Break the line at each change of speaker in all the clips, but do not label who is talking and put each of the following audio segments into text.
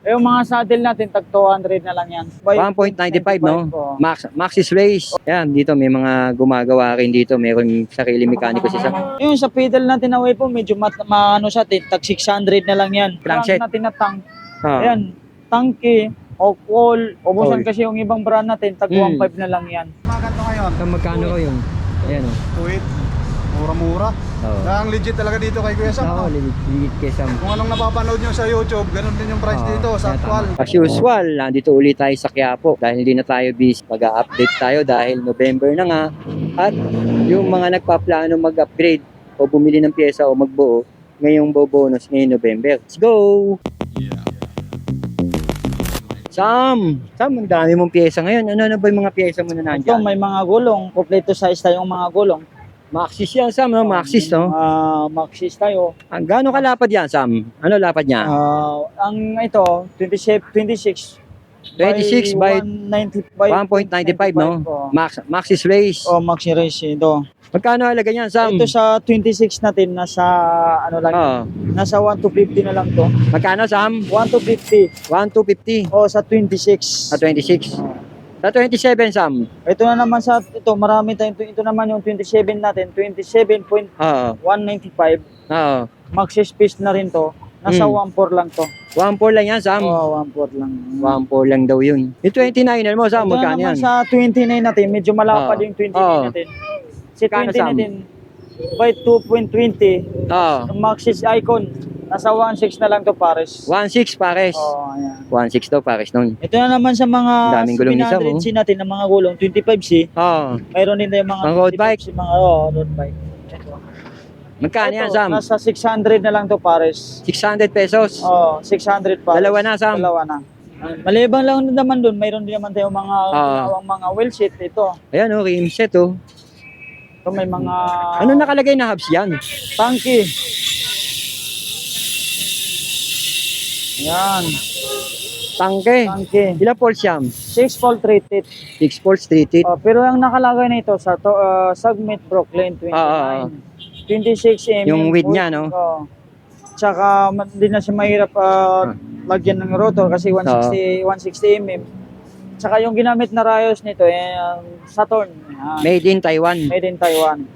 Yung mga saddle natin, tag 200 na lang yan.
1.95, no?
Oh.
Maxis Race. Yan, dito may mga gumagawa rin dito. Meron sarili mekaniko si Sam.
Yung sa pedal natin na po, medyo maano siya, tag 600 na lang yan.
Crankset.
Brand natin na tank.
Ah.
Ayan, tanke, o wall, ubusan
All.
kasi yung ibang brand natin, tag 1.5 na lang yan.
Mga ganito ngayon.
So, magkano ko yun? Ayan, oh.
Tuwid. Mura-mura.
Oo.
Ang legit talaga dito kay Kuya Sam.
Oo,
no?
ligit kay Sam.
Kung anong napapanood nyo sa YouTube, ganun din yung price dito sa actual.
As usual, nandito ulit tayo sa Quiapo dahil hindi na tayo busy. Mag-update tayo dahil November na nga. At yung mga nagpaplano mag-upgrade o bumili ng pyesa o magbuo, ngayong bonus ngayong November. Let's go! Sam, ang dami mong pyesa ngayon. Ano ba yung mga pyesa mo na
Ito,
nandyan?
may mga gulong, kompleto size tayong mga gulong.
Maxis yan, Sam, no? Maxis, no?
Maxis tayo.
Ang gaano kalapad yan, Sam? Ano lapad niya?
Ang ito, 26
26 by 1.95, no? Maxis Race.
Oh, Maxi Race ito.
Magkano halaga niyan, Sam?
Ito sa 26 natin, nasa ano lang,
Oo.
nasa 1 to 50 na lang to.
Magkano, Sam?
1 to 50.
1 to 50.
O sa 26.
Sa 26. Sa 27, Sam?
Ito na naman sa ito, marami tayong ito naman yung 27 natin, 27.195.
Oo.
Maxi Space na rin to. Nasa 1.4 lang to.
1.4 lang yan, Sam.
Oh, 1.4 lang.
1.4 lang daw yun. Yung 29er mo, Sam,
Ito na
magkano
naman
yan?
sa 29 natin, medyo malapad
Oo.
yung 29
Oo.
natin. Si
Magkano,
20
Sam?
natin, by 2.20,
Oo.
yung Maxis Icon, nasa 1.6 na lang to pares.
1.6 pares.
Oh, ayan.
1.6 daw pares nun.
Ito na naman sa mga
Daming gulong ni Sam,
700C natin, ng mga gulong, 25C.
Oo.
Mayroon din tayong mga
Pang road bike?
25C, mga road bike.
Magkano yan,
Ito,
Sam?
nasa 600 na lang to pares.
600 pesos.
Oh, 600 pares.
Dalawa na, Sam.
Dalawa na. Malibang lang naman doon, mayroon din naman tayong mga ginawang mga wheel sheet ito.
Ayan, oh, rim set, oh.
Ito may mga
Ano nakalagay na hubs yan?
tanki. Yan,
Tangke.
tanki.
Ilang volts yan?
6 volt rated.
6 volts, 3 teeth.
Pero ang nakalagay na ito sa Submit Brooklyn 29. 26 mm.
Yung width niya, no?
Tsaka hindi na siya mahirap lagyan ng rotor kasi 160 mm. Tsaka yung ginamit na rayos nito Saturn. Yan.
Made in Taiwan.
Made in Taiwan.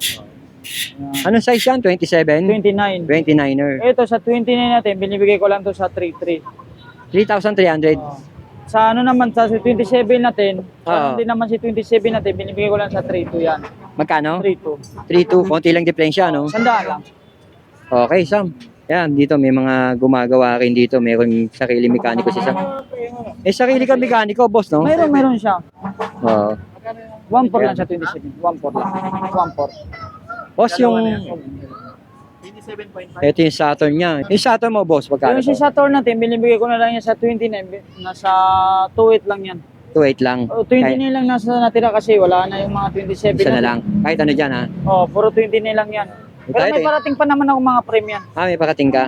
Anong size yan? 27?
29.
29er.
Ito sa 29 natin, binibigay ko lang to sa 33.
3,300.
Sa ano naman, sa 27 natin,
Oo.
hindi naman si 27 natin, binibigay ko lang sa 32 yan.
Magkano?
32.
3,2. Konti lang diferensya, no?
Sandaan lang.
Okay, Sam. Yan, dito may mga gumagawa rin dito. Meron sarili mekaniko si Sam. Sarili ka mekaniko, boss, no?
Meron siya.
Oo.
1.4 lang sa 27. 1.4 lang. 1.4.
Boss, yung... Ito yung Saturn niya. Yung Saturn mo, boss, magkano
Yung si
to?
Saturn natin, binibigay ko na lang yan sa 29. Nasa 2.8 lang yan.
2.8 lang.
29 lang nasa natira kasi wala na yung mga 27
Isa na
natin.
lang. Kahit ano dyan, ha?
Puro 29 lang yan. Pero
Kahit
may parating pa naman ako mga premium.
May parating ka.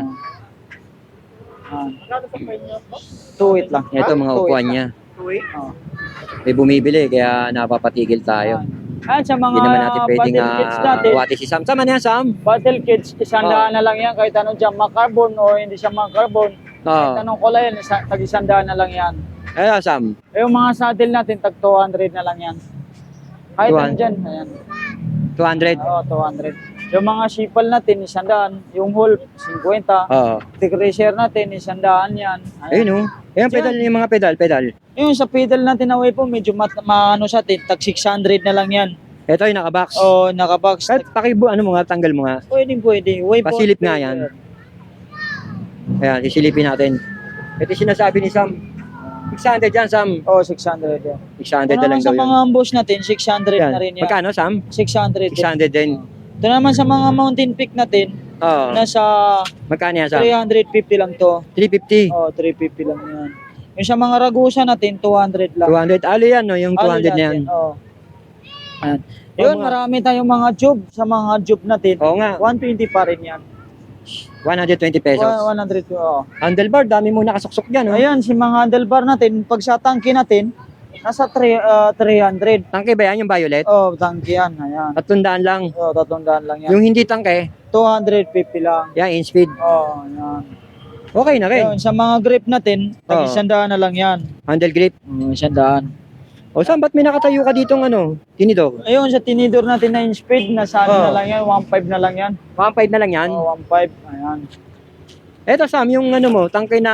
2.8 lang.
Ito, mga
2.8
upuan
lang.
niya.
2.8?
May bumibili, kaya napapatigil tayo.
At sa mga
Hindi naman natin pwedeng
battle kits natin,
wati si Sam. Sama na yan, Sam.
battle kits, isandaan na lang yan kahit anong dyan, carbon o hindi siya carbon. Kahit anong kulay yan, tag-isandaan na lang yan.
Ayan, Sam.
Yung mga saddle natin, tag 200 na lang yan. Kahit anong dyan, ayan.
200.
Oo, 200. Yung mga sipal natin, isandaan. Yung hull, 50.
Oo.
Tick-racer natin, isandaan yan.
Ayun, oh. Ayan, pedal, yung mga pedal.
Yung sa pedal natin na po, medyo maano sa atin, tag 600 na lang yan.
Ito yung nakabox.
O, nakabox.
Kahit ano mo nga, tanggal mo nga.
Pwede.
Pasilip nga yan. Ayan, sisilipin natin. Ito yung sinasabi ni Sam. 600 yan, Sam.
Oo, 600 yan.
600
Ito
na lang
naman sa
daw
mga
yun.
ambush natin, 600
Yan.
na rin yan.
Magkano, Sam?
600.
600 din.
Ito naman sa mga mountain peak natin,
Oo.
nasa
Magkano yan, Sam?
350 lang to.
350.
Oo, 350 lang yan. Yung sa mga ragusa natin, 200 lang.
200. Ali yan, no? Yung 200 na yan.
Oo. Ayan. Yun, marami tayong mga tube. Sa mga tube natin,
Oo nga.
120 pa rin yan.
120 pesos.
100, oo.
Handlebar, dami mo nakasuksok yan, no?
Ayan, si mga handlebar natin, pag sa tangke natin, nasa 300.
Tangke ba yan, yung violet?
Oh, tangke yan. Ayan.
300 lang.
Oh, 300 lang yan.
Yung hindi tangke,
250 lang.
yan, in speed.
Oh, yan.
Okay na rin.
Yun, sa mga grip natin,
Oo.
tag-100 na lang yan.
Handle grip.
100.
O saan, ba't may nakatayo ka ditong tinidor?
Ayun, sa tinidor natin na in-speed, nasa ano
Oo.
na lang yan, 1.5 na lang yan.
1.5 na lang yan.
1.5, ayan.
Eto Sam, yung mo, tangkay na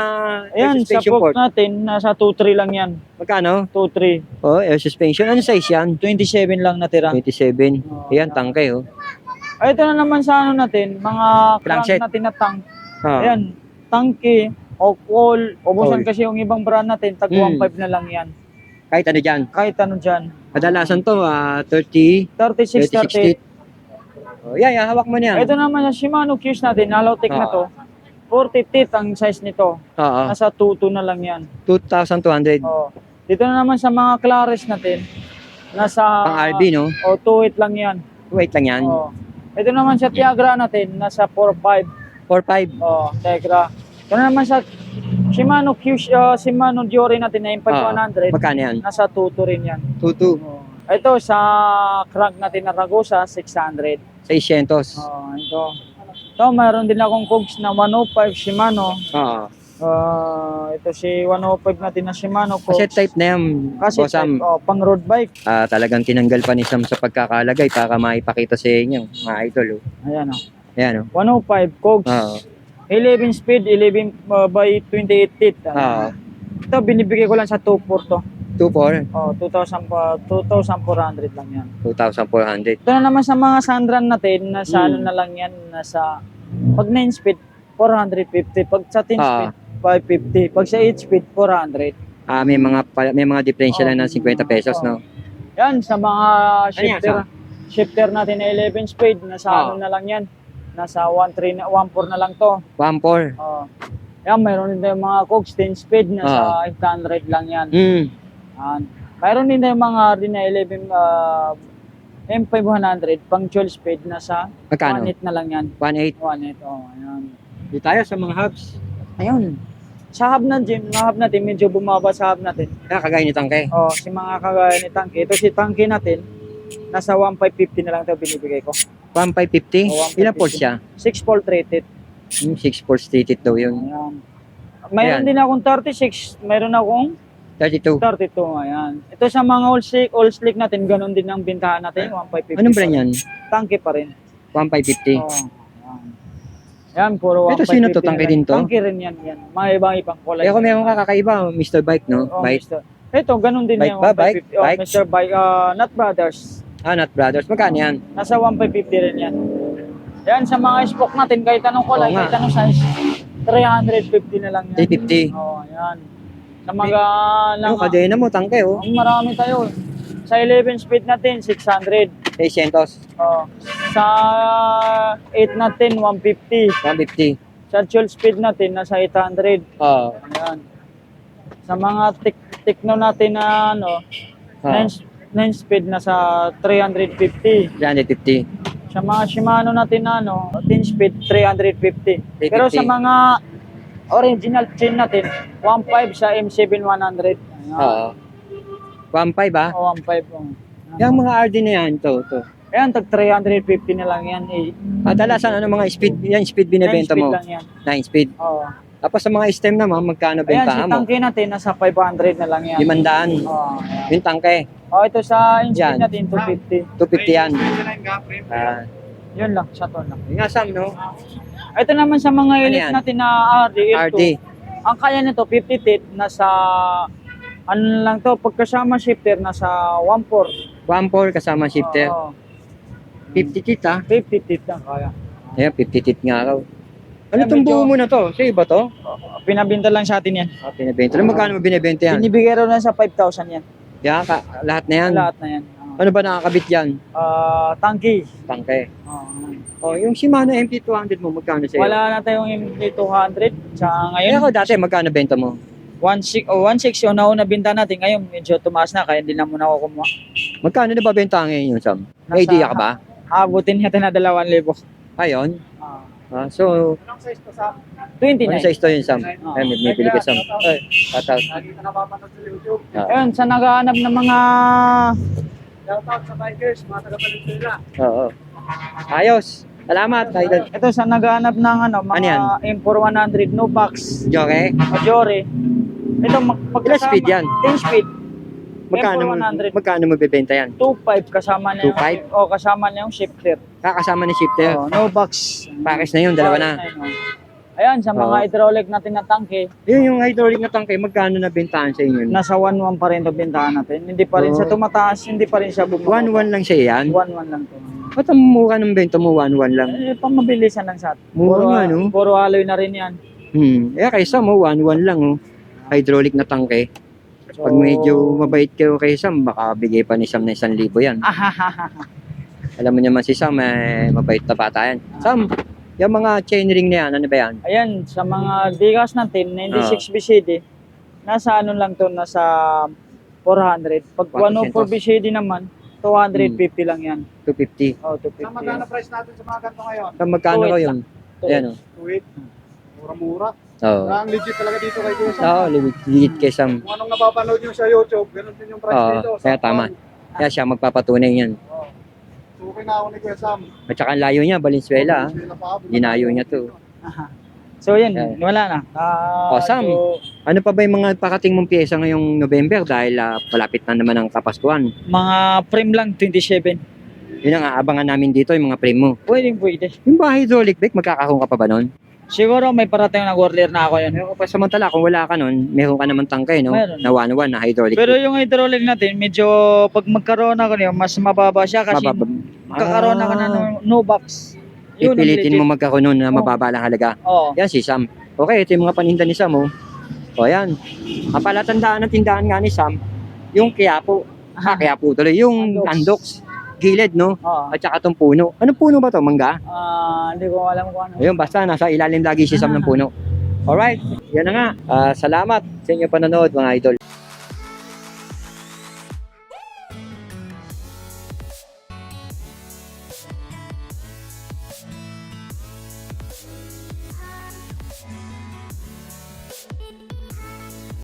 air
Ayan, sa
suspension
fork
port.
natin, nasa 2.3 lang yan.
Magkano?
2.3.
Oh, air suspension. Ano size yan?
27 lang natira.
27.
Oo,
Ayan, tangkay
Ay, ito na naman sa ano natin, mga
Crankset.
crank natin na tank.
Ah.
Ayan, tangke, o call, ubusan
Call.
kasi yung ibang brand natin, tag 1.5 na lang yan.
Kahit ano dyan.
Kahit ano dyan.
Kadalasan to, 30,
36,
36
38.
Oh, yeah, hawak mo niyan.
Ito naman yung Shimano Q's natin, Halotech na to. 40 teeth ang size nito.
Oo.
Nasa 2.2 na lang yan.
2,200.
Oh. Dito na naman sa mga Claris natin, nasa...
Pang RB, no?
O, 2.8 lang yan.
Wait lang yan.
Oh. Ito naman sa Tiagra natin, nasa 4.5.
4,500.
Oh, Tegra. Ito na naman sa Shimano Q's, Shimano Diore natin na M5100,
Magkano yan?
nasa 2.2 rin yan.
2,200.
Oh. Ito sa crank natin na Ragusa, 600.
600.
Oh, ito. Ito, mayroon din akong cogs na 105 Shimano.
Oo.
Ito si 105 natin na Shimano cogs.
Kasi type na yan.
Kasi
Sam,
pang road bike.
talagang tinanggal pa ni Sam sa pagkakalagay para maipakita sa inyo, mga idol.
Ayan o.
Ayan,
105 cogs.
Oo.
11 speed, 11 by 28 teeth.
Oo.
Ito, binibigay ko lang sa 2.4 to.
2,400.
Oh, 2,400 lang yan.
2,400.
Ito na naman sa mga Sandran natin, nasa ano na lang yan, nasa pag 9 speed, 450. Pag sa 10 speed, 550. Pag sa 8 speed, 400.
May mga diferensya lang ng 50 pesos, no?
Yan, sa mga shifter.
Ano yan,
Shifter natin na 11 speed, nasa ano na lang yan. Nasa 1.4 na lang to.
1,400.
Yan, mayroon din tayong mga cogs 10 speed, nasa 800 lang yan. Yan. Mayroon din tayong mga rin na 11 M500, pang 12 speed, nasa
Magkano?
1.8 na lang yan.
1,800.
1.8, ayan.
Di tayo sa mga hubs.
Ayun. Sa hub na gym, na hub natin, medyo bumaba sa hub natin.
Kagaya ni Tangke.
Si mga kagaya ni Tangke. Ito si Tangke natin, nasa 1.550 na lang ito binibigay ko.
1,550? Ilang pulse siya?
6 volt rated.
6 pulse treated daw yun.
Ayan. Mayroon din akong 36, mayroon akong
32.
32. Ayan. Ito sa mga all slick natin, ganun din ang bintahan natin, 1.550.
Anong brand yan?
Tangke pa rin.
1,550.
Ayan. Yan, puro
Ito
1.550
sino to?
na
Tangke
lang.
din to?
Tangke rin yan. Mga ibang kulay.
Kaya kung meron ka kakaiba, Mr. Bike, no?
Oo,
Bike.
Mr. Ito, ganun din
Bike
yan.
ba? Bike?
1.550.
Bike?
Mr. Bike. Nut Brothers.
Nut Brothers. Magkano yan?
Nasa 1.550 rin yan. Yan, sa mga spoke natin, kahit anong kulay,
Oo nga.
kahit anong size, 350 na lang yan.
350.
Oo, yan. Sa mga...
Yung kadena mo, Tangke, oh.
Ang marami tayo. Sa 11 speed natin, 600.
600.
Sa 8 natin, 150.
150.
Sa 12 speed natin, nasa 800.
Oo.
Ayan. Sa mga Tekno natin na 9 speed, nasa 350.
350.
Sa mga Shimano natin na 10 speed, 350. Pero sa mga original chain natin, 1.5 sa M7100.
Oo. 1.5 ba?
O 1.5.
Yung mga RD na yan, to.
Ayan, tag 350 na lang yan.
Kadalasan ano mga speed, yan speed
9
binibenta
speed
mo?
lang yan.
9 speed.
Oo.
Tapos sa mga stem naman, magkano
Ayan, si
bentahan mo?
Tangke natin, nasa 500 na lang yan.
500.
Oo, ayan.
Yung Tangke,
Ito sa in-speed
Yan.
natin, 250.
250 yan.
29 ka, frame.
Yun lang, sa ton lang.
Yung nga Sam, no?
Ito naman sa mga
Ano
elite
yan?
natin na RD, L2.
RD.
Ang kaya nito, 50 teeth, nasa, ano lang to, pagkasama shifter, nasa 1.4.
1.4 kasama shifter.
Oo,
50 tit, ha?
50 teeth lang kaya.
Ayan, 50 tit nga raw. Ano
Ayan,
itong
medyo-
buo mo na to? Sa iba to?
Pinabinta lang sa atin yan.
Pinabenta. Ano magkano mo binibenta yan?
Binibigay raw na sa 5,000 yan.
Yan, lahat na yan.
Lahat na yan.
Ano ba nakakabit yan?
Tangke.
Tangke.
Oo.
Oh, yung Shimano MT200 mo, magkano sa'yo?
Wala na tayong MT200. Sa
Kaya
ngayon,
ako dati, magkano benta mo?
1.6 yung nauna binta natin. Ngayon, medyo tumaas na. Kaya hindi na muna ako kumuha.
Magkano na ba benta ngayon yung Sam? May
Nasa-
idea ka ba?
Abutin natin na 2,000.
Ayun.
Ah,
So,
Anong size to, Sam?
29.
ano size to yun Sam?
Oh.
Ay, may bili ka Sam. Ay, shoutout.
Lagi ka napapanood sa YouTube.
Ayun, sa naghahanap ng mga
Shoutout sa bikers, mga taga-Valenzuela.
Oo. Ayos. Salamat, idol.
Ito sa naghahanap ng mga
Ano yan?
M4100 no box,
Joke.
Majore. Ito
Ilang speed yan?
10 speed.
Magkano,
M4100.
magkano mo bibenta yan?
2.5 kasama niya.
2.5?
Kasama niya yung shifter.
Kakasama ni shifter.
No box.
Package na yun, dalawa na.
Ayan, sa mga
Oo.
hydraulic natin na tangke,
Yun yung hydraulic na tangke, magkano na bentahan sa inyo?
nasa 1.1 pa rin ito bintahan natin. Hindi pa rin
Oo.
siya tumataas, hindi pa rin siya bumaba.
1.1 lang siya yan?
1.1 lang to.
Ba't ang mura ng benta mo 1.1 lang?
Pamabilisan lang sa atin.
Mura nga, no?
Puro alloy na rin yan.
Kaysa mo 1.1 lang, oh. Hydraulic na tangke.
So,
Pag medyo mabait kayo kay Sam, baka bigay pa ni Sam na 1,000 yan. Alam mo naman si Sam, mabait na bata yan. Sam, yung mga chainring na yan, ano ba yan?
Ayan, sa mga digas natin, na hindi
Oo.
6 BCD, nasa ano lang to, nasa 400. Pag 104 BCD naman, 250 lang yan.
250.
Oh, 250.
Sa magkano price natin sa mga ganito ngayon?
Sam, magkano
Tuwid
ko yun? Ayan, oh.
2.8. Mura-mura.
Oo.
Ang legit talaga dito kay Kuya Sam.
Oo, ligit kay Sam.
Kung anong napapanood nyo sa YouTube, ganun din yung price
Oo,
dito.
kaya tama. Kaya siya magpapatunay yan.
Suki na ako ni Kuya Sam.
At saka ang layo niya, Valenzuela. Dinayo niya to.
So yan,
Ayan.
wala na.
Sam.
So,
Ano pa ba yung mga pakating mong pyesa ngayong November dahil palapit na naman ang Kapaskuhan?
mga frame lang, 27.
Yun ang aabangan namin dito, yung mga frame mo.
Pwede.
Yung ba hydraulic brake, magkakaroon ka pa ba nun?
Siguro may parating na order na ako yun.
Meron ka pa samantala, kung wala ka nun, meron ka naman tangkay, no?
Meron.
Na 1-1 na hydraulic
Pero
brake.
yung hydraulic natin, medyo pag magkaroon ako niyo, mas mababa siya kasi magkakaroon ako na no box. Yun ang
Ipilitin
legit.
mo magkaroon nun na
Oo.
mababa lang halaga.
Oo.
Yan si Sam. Okay, ito yung mga paninda ni Sam, oh. O yan. Ang palatandaan ng tindahan nga ni Sam, yung Quiapo. Quiapo tuloy. Yung Andox. Gilid, no?
Oo.
At saka itong puno. Anong puno ba to? Mangga?
Hindi ko alam kung ano.
Ayun, basta nasa ilalim lagi si Sam ng puno. Alright, yan na nga. Salamat sa inyong panonood mga idol.